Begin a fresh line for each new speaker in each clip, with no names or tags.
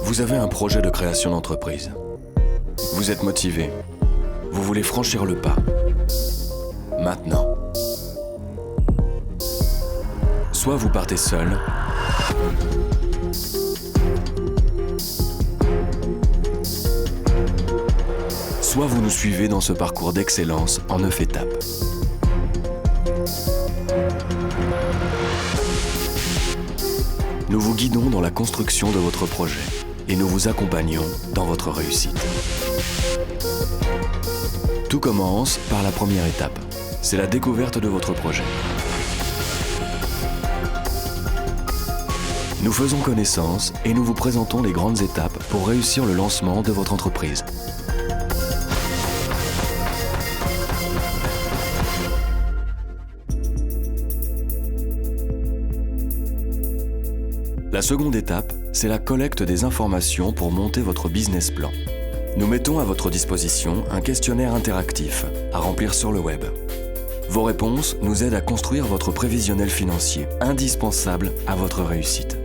Vous avez un projet de création d'entreprise. Vous êtes motivé. Vous voulez franchir le pas. Maintenant. Soit vous partez seul, soit vous nous suivez dans ce parcours d'excellence en 9 étapes. Nous vous guidons dans la construction de votre projet et nous vous accompagnons dans votre réussite. Tout commence par la première étape. C'est la découverte de votre projet. Nous faisons connaissance et nous vous présentons les grandes étapes pour réussir le lancement de votre entreprise. La seconde étape, c'est la collecte des informations pour monter votre business plan. Nous mettons à votre disposition un questionnaire interactif à remplir sur le web. Vos réponses nous aident à construire votre prévisionnel financier, indispensable à votre réussite.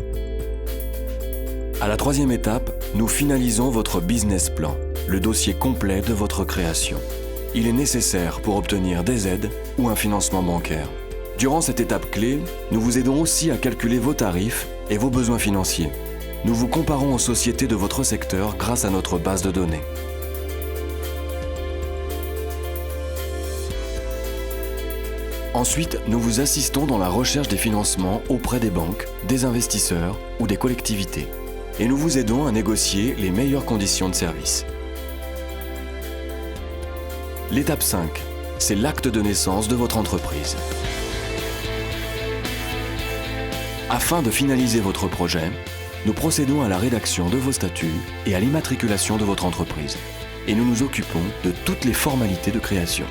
À la troisième étape, nous finalisons votre business plan, le dossier complet de votre création. Il est nécessaire pour obtenir des aides ou un financement bancaire. Durant cette étape clé, nous vous aidons aussi à calculer vos tarifs et vos besoins financiers. Nous vous comparons aux sociétés de votre secteur grâce à notre base de données. Ensuite, nous vous assistons dans la recherche des financements auprès des banques, des investisseurs ou des collectivités. Et nous vous aidons à négocier les meilleures conditions de service. L'étape 5, c'est l'acte de naissance de votre entreprise. Afin de finaliser votre projet, nous procédons à la rédaction de vos statuts et à l'immatriculation de votre entreprise. Et nous nous occupons de toutes les formalités de création.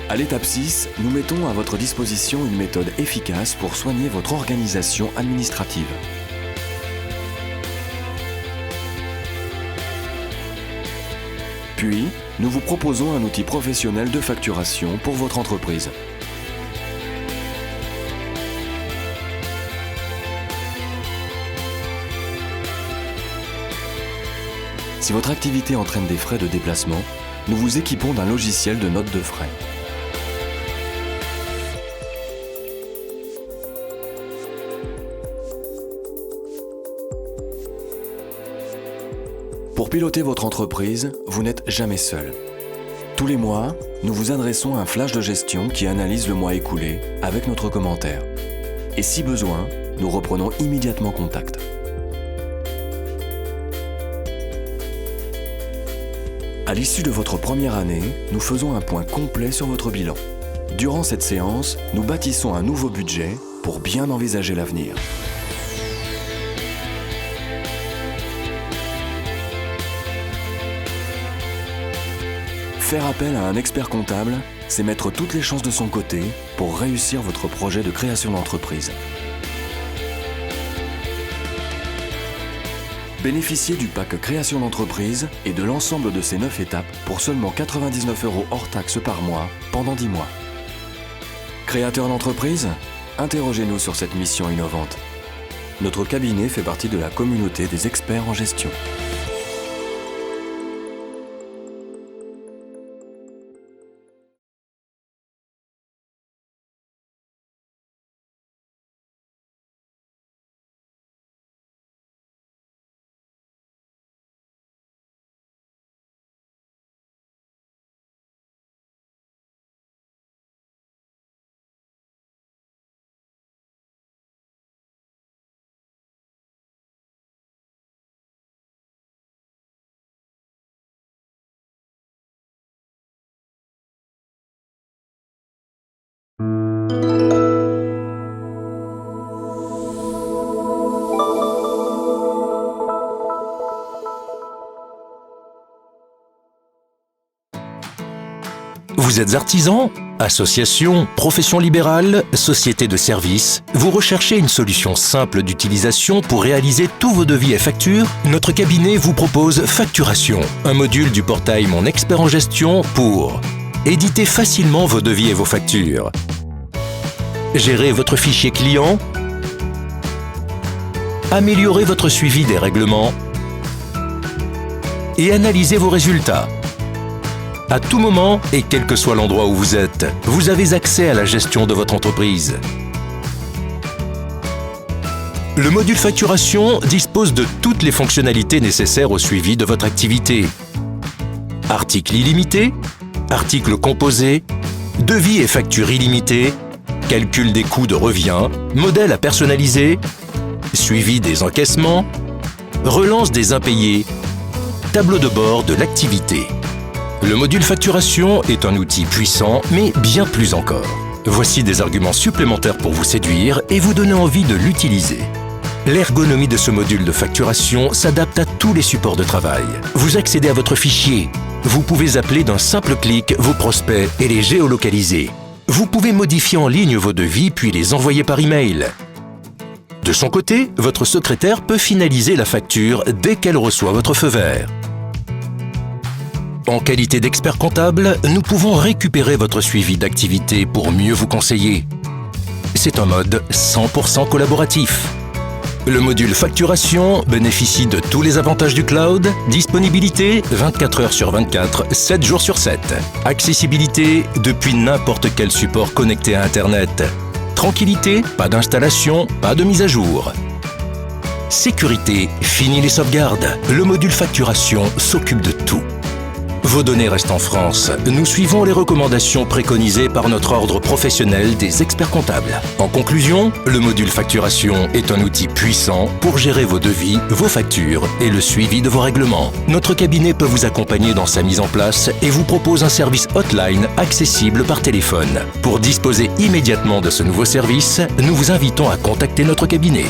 À l'étape 6, nous mettons à votre disposition une méthode efficace pour soigner votre organisation administrative. Puis, nous vous proposons un outil professionnel de facturation pour votre entreprise. Si votre activité entraîne des frais de déplacement, nous vous équipons d'un logiciel de notes de frais. Pour piloter votre entreprise, vous n'êtes jamais seul. Tous les mois, nous vous adressons un flash de gestion qui analyse le mois écoulé avec notre commentaire. Et si besoin, nous reprenons immédiatement contact. À l'issue de votre première année, nous faisons un point complet sur votre bilan. Durant cette séance, nous bâtissons un nouveau budget pour bien envisager l'avenir. Faire appel à un expert comptable, c'est mettre toutes les chances de son côté pour réussir votre projet de création d'entreprise. Bénéficiez du pack création d'entreprise et de l'ensemble de ces 9 étapes pour seulement 99 € hors taxes par mois pendant 10 mois. Créateur d'entreprise ? Interrogez-nous sur cette mission innovante. Notre cabinet fait partie de la communauté des experts en gestion.
Vous êtes artisan, association, profession libérale, société de services. Vous recherchez une solution simple d'utilisation pour réaliser tous vos devis et factures? Notre cabinet vous propose Facturation, un module du portail Mon Expert en Gestion pour éditer facilement vos devis et vos factures, gérer votre fichier client, Améliorez votre suivi des règlements et analysez vos résultats. À tout moment et quel que soit l'endroit où vous êtes, vous avez accès à la gestion de votre entreprise. Le module facturation dispose de toutes les fonctionnalités nécessaires au suivi de votre activité. Articles illimités, articles composés, devis et factures illimitées, calcul des coûts de revient, modèle à personnaliser, suivi des encaissements, relance des impayés, tableau de bord de l'activité. Le module facturation est un outil puissant, mais bien plus encore. Voici des arguments supplémentaires pour vous séduire et vous donner envie de l'utiliser. L'ergonomie de ce module de facturation s'adapte à tous les supports de travail. Vous accédez à votre fichier. Vous pouvez appeler d'un simple clic vos prospects et les géolocaliser. Vous pouvez modifier en ligne vos devis puis les envoyer par email. De son côté, votre secrétaire peut finaliser la facture dès qu'elle reçoit votre feu vert. En qualité d'expert comptable, nous pouvons récupérer votre suivi d'activité pour mieux vous conseiller. C'est un mode 100% collaboratif. Le module facturation bénéficie de tous les avantages du cloud, disponibilité 24 heures sur 24, 7 jours sur 7. Accessibilité depuis n'importe quel support connecté à Internet. Tranquillité, pas d'installation, pas de mise à jour. Sécurité, fini les sauvegardes. Le module facturation s'occupe de tout. Vos données restent en France. Nous suivons les recommandations préconisées par notre ordre professionnel des experts comptables. En conclusion, le module facturation est un outil puissant pour gérer vos devis, vos factures et le suivi de vos règlements. Notre cabinet peut vous accompagner dans sa mise en place et vous propose un service hotline accessible par téléphone. Pour disposer immédiatement de ce nouveau service, nous vous invitons à contacter notre cabinet.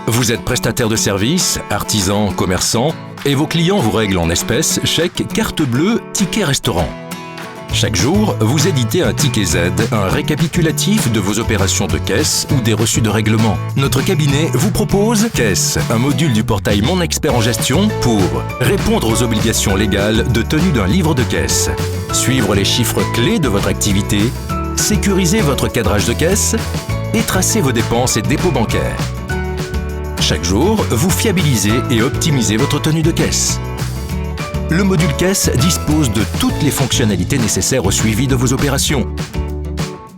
Vous êtes prestataire de services, artisan, commerçant, et vos clients vous règlent en espèces, chèques, carte bleue, tickets restaurant. Chaque jour, vous éditez un ticket Z, un récapitulatif de vos opérations de caisse ou des reçus de règlement. Notre cabinet vous propose Caisse, un module du portail Mon Expert en Gestion pour répondre aux obligations légales de tenue d'un livre de caisse, suivre les chiffres clés de votre activité, sécuriser votre cadrage de caisse et tracer vos dépenses et dépôts bancaires. Chaque jour, vous fiabilisez et optimisez votre tenue de caisse. Le module caisse dispose de toutes les fonctionnalités nécessaires au suivi de vos opérations.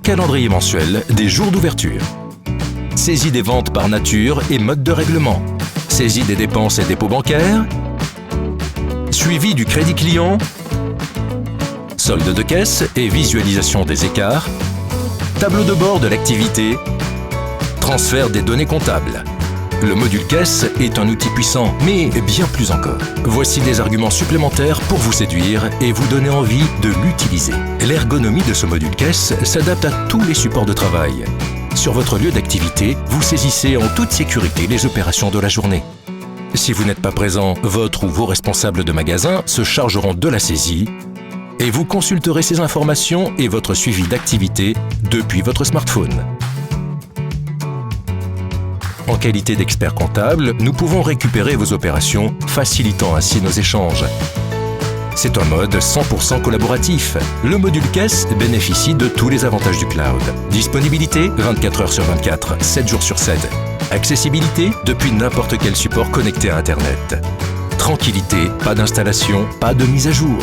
Calendrier mensuel des jours d'ouverture. Saisie des ventes par nature et mode de règlement. Saisie des dépenses et dépôts bancaires. Suivi du crédit client. Solde de caisse et visualisation des écarts. Tableau de bord de l'activité. Transfert des données comptables. Le module caisse est un outil puissant, mais bien plus encore. Voici des arguments supplémentaires pour vous séduire et vous donner envie de l'utiliser. L'ergonomie de ce module caisse s'adapte à tous les supports de travail. Sur votre lieu d'activité, vous saisissez en toute sécurité les opérations de la journée. Si vous n'êtes pas présent, votre ou vos responsables de magasin se chargeront de la saisie et vous consulterez ces informations et votre suivi d'activité depuis votre smartphone. En qualité d'expert comptable, nous pouvons récupérer vos opérations, facilitant ainsi nos échanges. C'est un mode 100% collaboratif. Le module caisse bénéficie de tous les avantages du cloud. Disponibilité 24 heures sur 24, 7 jours sur 7. Accessibilité depuis n'importe quel support connecté à Internet. Tranquillité, pas d'installation, pas de mise à jour.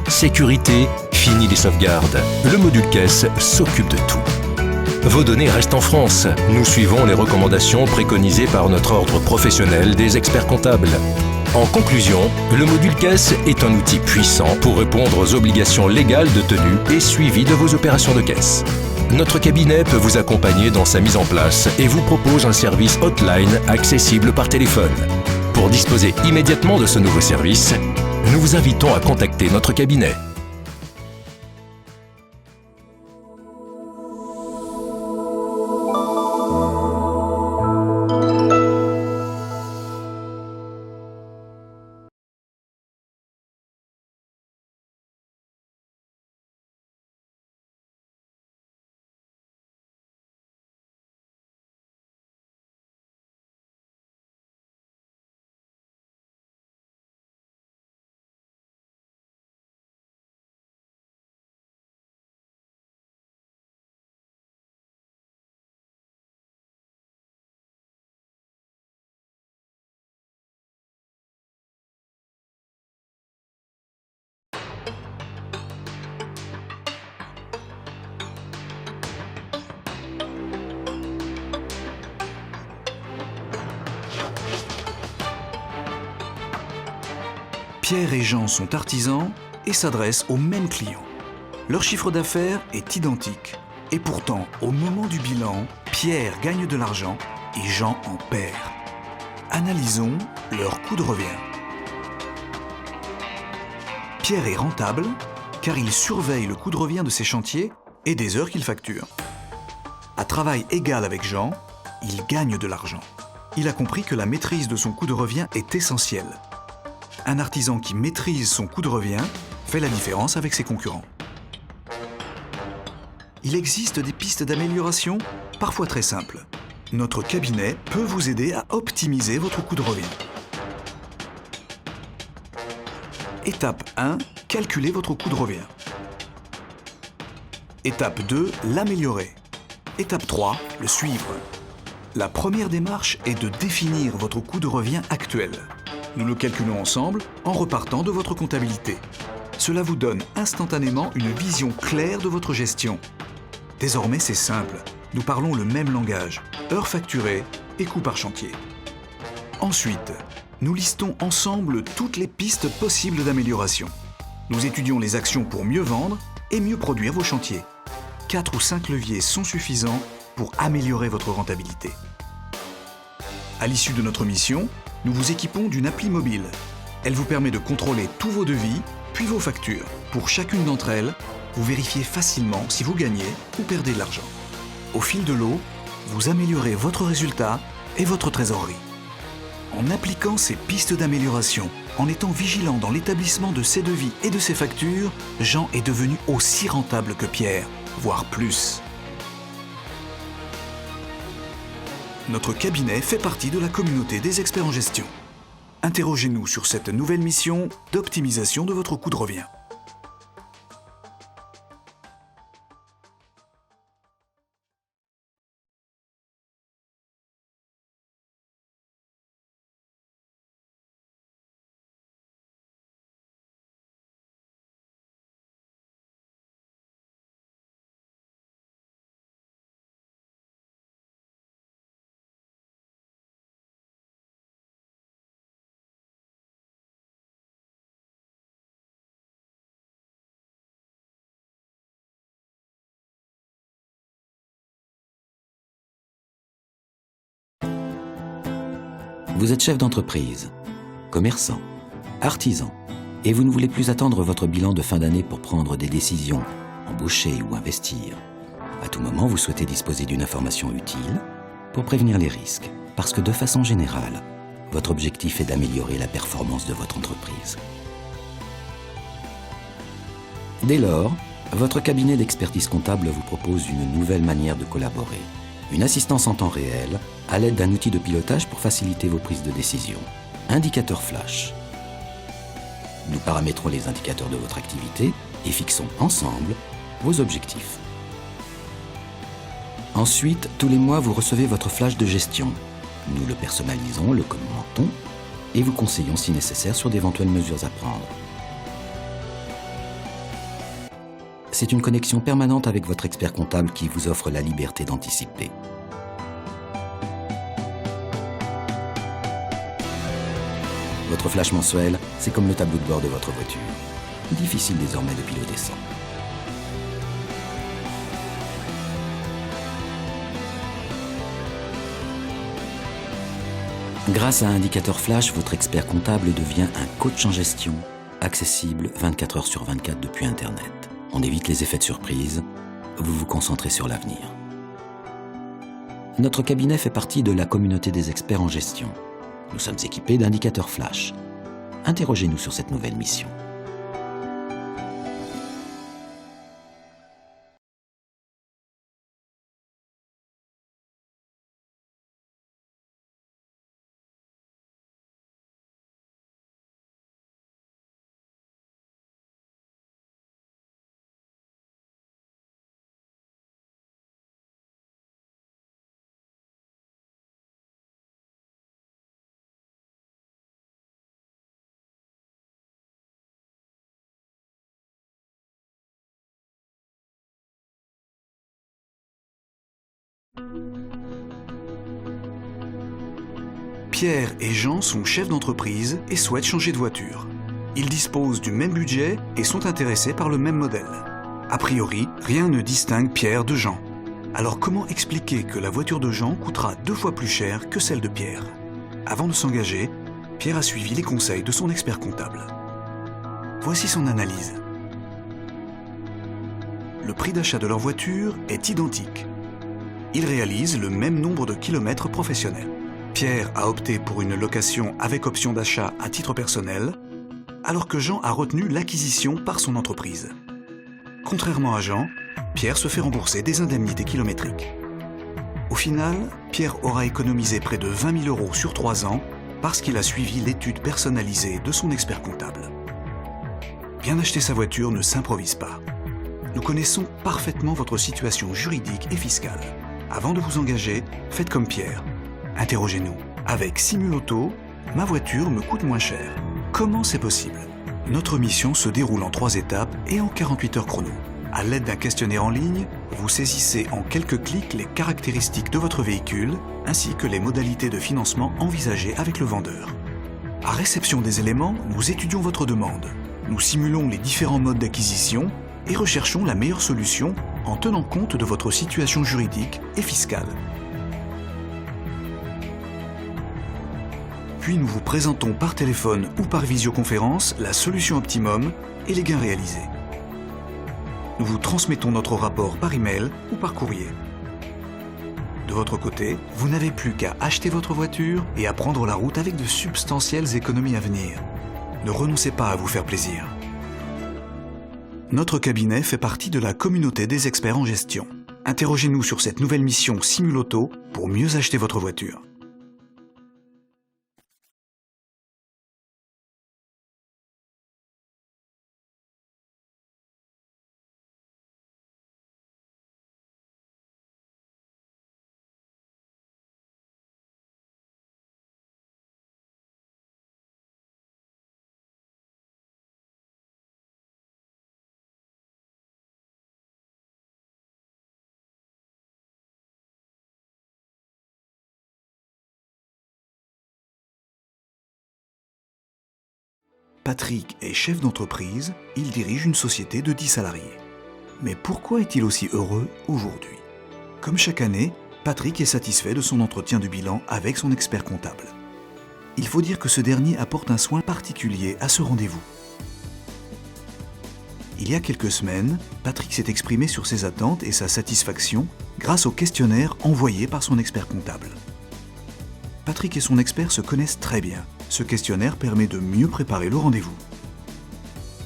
Sécurité, fini les sauvegardes. Le module caisse s'occupe de tout. vos données restent en France. Nous suivons les recommandations préconisées par notre ordre professionnel des experts comptables. En conclusion, le module caisse est un outil puissant pour répondre aux obligations légales de tenue et suivi de vos opérations de caisse. Notre cabinet peut vous accompagner dans sa mise en place et vous propose un service hotline accessible par téléphone. Pour disposer immédiatement de ce nouveau service, nous vous invitons à contacter notre cabinet.
Pierre et Jean sont artisans et s'adressent aux mêmes clients. Leur chiffre d'affaires est identique. Et pourtant, au moment du bilan, Pierre gagne de l'argent et Jean en perd. Analysons leur coût de revient. Pierre est rentable car il surveille le coût de revient de ses chantiers et des heures qu'il facture. À travail égal avec Jean, il gagne de l'argent. Il a compris que la maîtrise de son coût de revient est essentielle. Un artisan qui maîtrise son coût de revient fait la différence avec ses concurrents. Il existe des pistes d'amélioration, parfois très simples. Notre cabinet peut vous aider à optimiser votre coût de revient. Étape 1, calculez votre coût de revient. Étape 2, l'améliorer. Étape 3, le suivre. La première démarche est de définir votre coût de revient actuel. Nous le calculons ensemble en repartant de votre comptabilité. Cela vous donne instantanément une vision claire de votre gestion. Désormais, c'est simple. Nous parlons le même langage, heures facturées et coûts par chantier. Ensuite, nous listons ensemble toutes les pistes possibles d'amélioration. Nous étudions les actions pour mieux vendre et mieux produire vos chantiers. 4 ou 5 leviers sont suffisants pour améliorer votre rentabilité. À l'issue de notre mission, nous vous équipons d'une appli mobile. Elle vous permet de contrôler tous vos devis, puis vos factures. Pour chacune d'entre elles, vous vérifiez facilement si vous gagnez ou perdez de l'argent. Au fil de l'eau, vous améliorez votre résultat et votre trésorerie. En appliquant ces pistes d'amélioration, en étant vigilant dans l'établissement de ses devis et de ses factures, Jean est devenu aussi rentable que Pierre, voire plus. Notre cabinet fait partie de la communauté des experts en gestion. Interrogez-nous sur cette nouvelle mission d'optimisation de votre coût de revient.
Vous êtes chef d'entreprise, commerçant, artisan, et vous ne voulez plus attendre votre bilan de fin d'année pour prendre des décisions, embaucher ou investir. À tout moment, vous souhaitez disposer d'une information utile pour prévenir les risques, parce que de façon générale, votre objectif est d'améliorer la performance de votre entreprise. Dès lors, votre cabinet d'expertise comptable vous propose une nouvelle manière de collaborer. Une assistance en temps réel à l'aide d'un outil de pilotage pour faciliter vos prises de décision. Indicateur flash. Nous paramétrons les indicateurs de votre activité et fixons ensemble vos objectifs. Ensuite, tous les mois, vous recevez votre flash de gestion. Nous le personnalisons, le commentons et vous conseillons si nécessaire sur d'éventuelles mesures à prendre. c'est une connexion permanente avec votre expert comptable qui vous offre la liberté d'anticiper. Votre flash mensuel, c'est comme le tableau de bord de votre voiture. Difficile désormais de piloter sans. Grâce à Indicateur Flash, votre expert comptable devient un coach en gestion, accessible 24 heures sur 24 depuis Internet. On évite les effets de surprise, vous vous concentrez sur l'avenir. Notre cabinet fait partie de la communauté des experts en gestion. Nous sommes équipés d'indicateurs flash. Interrogez-nous sur cette nouvelle mission.
Pierre et Jean sont chefs d'entreprise et souhaitent changer de voiture. Ils disposent du même budget et sont intéressés par le même modèle. A priori, rien ne distingue Pierre de Jean. Alors comment expliquer que la voiture de Jean coûtera 2 fois plus cher que celle de Pierre? Avant de s'engager, Pierre a suivi les conseils de son expert comptable. Voici son analyse. Le prix d'achat de leur voiture est identique. Ils réalisent le même nombre de kilomètres professionnels. Pierre a opté pour une location avec option d'achat à titre personnel, alors que Jean a retenu l'acquisition par son entreprise. Contrairement à Jean, Pierre se fait rembourser des indemnités kilométriques. Au final, Pierre aura économisé près de 20 000 € sur 3 ans parce qu'il a suivi l'étude personnalisée de son expert comptable. Bien acheter sa voiture ne s'improvise pas. Nous connaissons parfaitement votre situation juridique et fiscale. Avant de vous engager, faites comme Pierre. Interrogez-nous. Avec Simulauto, ma voiture me coûte moins cher. Comment c'est possible? Notre mission se déroule en 3 étapes et en 48 heures chrono. À l'aide d'un questionnaire en ligne, vous saisissez en quelques clics les caractéristiques de votre véhicule ainsi que les modalités de financement envisagées avec le vendeur. À réception des éléments, nous étudions votre demande. Nous simulons les différents modes d'acquisition et recherchons la meilleure solution en tenant compte de votre situation juridique et fiscale. Puis nous vous présentons par téléphone ou par visioconférence la solution optimum et les gains réalisés. Nous vous transmettons notre rapport par email ou par courrier. De votre côté, vous n'avez plus qu'à acheter votre voiture et à prendre la route avec de substantielles économies à venir. Ne renoncez pas à vous faire plaisir. Notre cabinet fait partie de la communauté des experts en gestion. Interrogez-nous sur cette nouvelle mission Simulauto pour mieux acheter votre voiture. Patrick est chef d'entreprise, il dirige une société de 10 salariés. Mais pourquoi est-il aussi heureux aujourd'hui? Comme chaque année, Patrick est satisfait de son entretien de bilan avec son expert comptable. Il faut dire que ce dernier apporte un soin particulier à ce rendez-vous. Il y a quelques semaines, Patrick s'est exprimé sur ses attentes et sa satisfaction grâce au questionnaire envoyé par son expert comptable. Patrick et son expert se connaissent très bien. Ce questionnaire permet de mieux préparer le rendez-vous.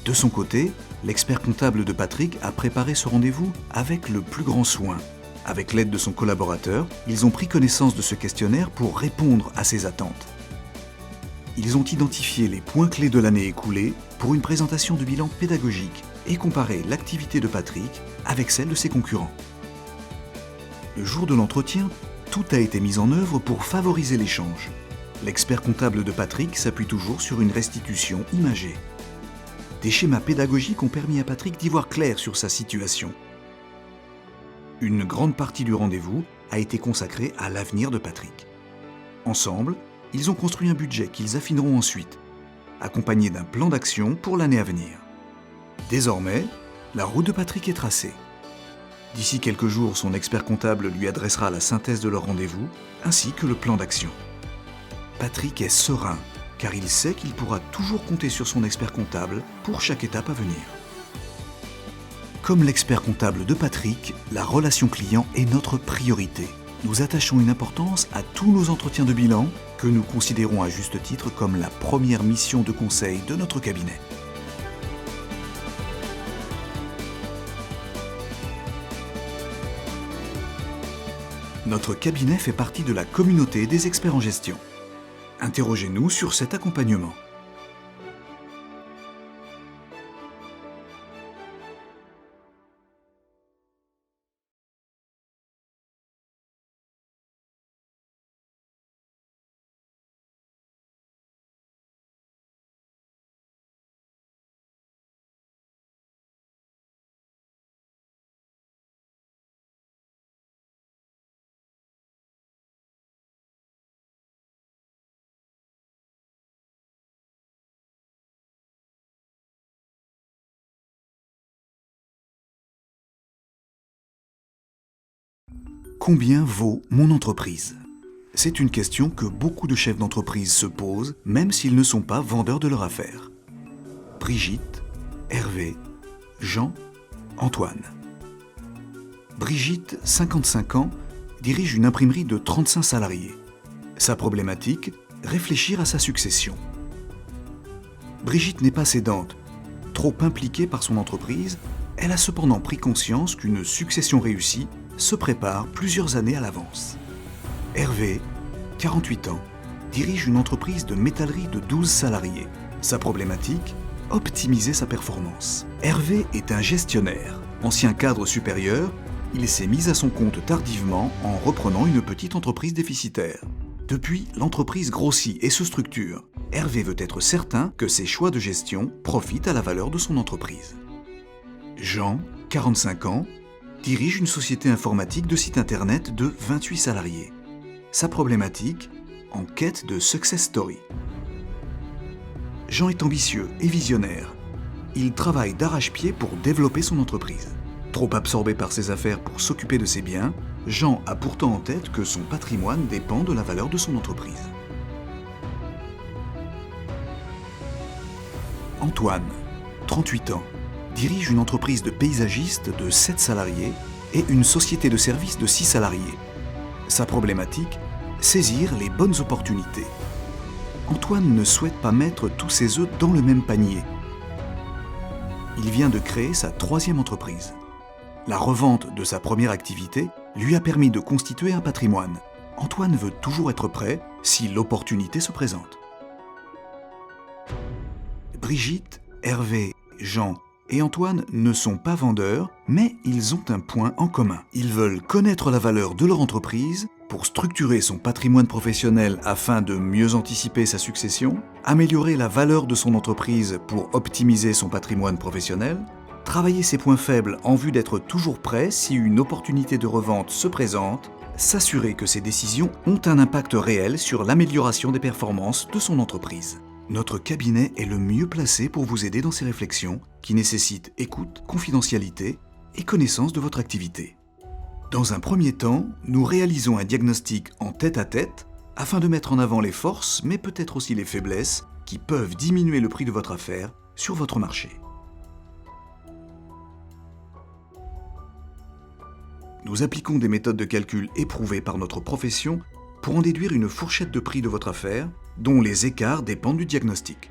De son côté, l'expert comptable de Patrick a préparé ce rendez-vous avec le plus grand soin. Avec l'aide de son collaborateur, ils ont pris connaissance de ce questionnaire pour répondre à ses attentes. Ils ont identifié les points clés de l'année écoulée pour une présentation de bilan pédagogique et comparé l'activité de Patrick avec celle de ses concurrents. Le jour de l'entretien, tout a été mis en œuvre pour favoriser l'échange. L'expert comptable de Patrick s'appuie toujours sur une restitution imagée. Des schémas pédagogiques ont permis à Patrick d'y voir clair sur sa situation. Une grande partie du rendez-vous a été consacrée à l'avenir de Patrick. Ensemble, ils ont construit un budget qu'ils affineront ensuite, accompagné d'un plan d'action pour l'année à venir. Désormais, la route de Patrick est tracée. D'ici quelques jours, son expert comptable lui adressera la synthèse de leur rendez-vous, ainsi que le plan d'action. Patrick est serein, car il sait qu'il pourra toujours compter sur son expert comptable pour chaque étape à venir. Comme l'expert comptable de Patrick, la relation client est notre priorité. Nous attachons une importance à tous nos entretiens de bilan, que nous considérons à juste titre comme la première mission de conseil de notre cabinet. Notre cabinet fait partie de la communauté des experts en gestion. Interrogez-nous sur cet accompagnement. Combien vaut mon entreprise ? C'est une question que beaucoup de chefs d'entreprise se posent, même s'ils ne sont pas vendeurs de leur affaire. Brigitte, Hervé, Jean, Antoine. Brigitte, 55 ans, dirige une imprimerie de 35 salariés. Sa problématique, réfléchir à sa succession. Brigitte n'est pas cédante. Trop impliquée par son entreprise, elle a cependant pris conscience qu'une succession réussie se prépare plusieurs années à l'avance. Hervé, 48 ans, dirige une entreprise de métallerie de 12 salariés. Sa problématique, optimiser sa performance. Hervé est un gestionnaire. Ancien cadre supérieur, il s'est mis à son compte tardivement en reprenant une petite entreprise déficitaire. Depuis, l'entreprise grossit et se structure. Hervé veut être certain que ses choix de gestion profitent à la valeur de son entreprise. Jean, 45 ans, dirige une société informatique de site internet de 28 salariés. Sa problématique, en quête de success story. Jean est ambitieux et visionnaire. Il travaille d'arrache-pied pour développer son entreprise. Trop absorbé par ses affaires pour s'occuper de ses biens, Jean a pourtant en tête que son patrimoine dépend de la valeur de son entreprise. Antoine, 38 ans, dirige une entreprise de paysagiste de 7 salariés et une société de services de 6 salariés. Sa problématique, saisir les bonnes opportunités. Antoine ne souhaite pas mettre tous ses œufs dans le même panier. Il vient de créer sa 3e entreprise. La revente de sa première activité lui a permis de constituer un patrimoine. Antoine veut toujours être prêt si l'opportunité se présente. Brigitte, Hervé, Jean et Antoine ne sont pas vendeurs, mais ils ont un point en commun. Ils veulent connaître la valeur de leur entreprise pour structurer son patrimoine professionnel afin de mieux anticiper sa succession, améliorer la valeur de son entreprise pour optimiser son patrimoine professionnel, travailler ses points faibles en vue d'être toujours prêt si une opportunité de revente se présente, s'assurer que ses décisions ont un impact réel sur l'amélioration des performances de son entreprise. Notre cabinet est le mieux placé pour vous aider dans ces réflexions qui nécessitent écoute, confidentialité et connaissance de votre activité. Dans un premier temps, nous réalisons un diagnostic en tête-à-tête afin de mettre en avant les forces, mais peut-être aussi les faiblesses qui peuvent diminuer le prix de votre affaire sur votre marché. Nous appliquons des méthodes de calcul éprouvées par notre profession pour en déduire une fourchette de prix de votre affaire dont les écarts dépendent du diagnostic.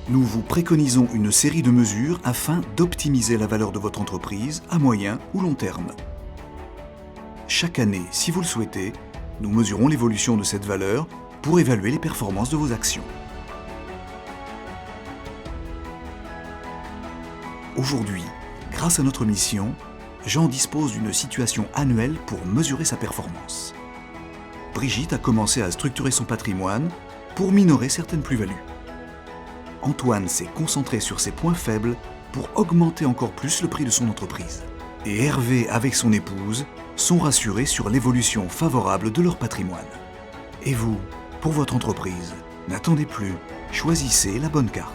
Nous vous préconisons une série de mesures afin d'optimiser la valeur de votre entreprise à moyen ou long terme. Chaque année, si vous le souhaitez, nous mesurons l'évolution de cette valeur pour évaluer les performances de vos actions. Aujourd'hui, grâce à notre mission, Jean dispose d'une situation annuelle pour mesurer sa performance. Brigitte a commencé à structurer son patrimoine pour minorer certaines plus-values. Antoine s'est concentré sur ses points faibles pour augmenter encore plus le prix de son entreprise. Et Hervé, avec son épouse, sont rassurés sur l'évolution favorable de leur patrimoine. Et vous, pour votre entreprise, n'attendez plus, choisissez la bonne carte.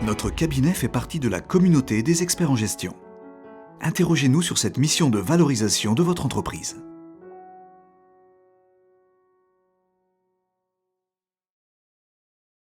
Notre cabinet fait partie de la communauté des experts en gestion. Interrogez-nous sur cette mission de valorisation de votre entreprise.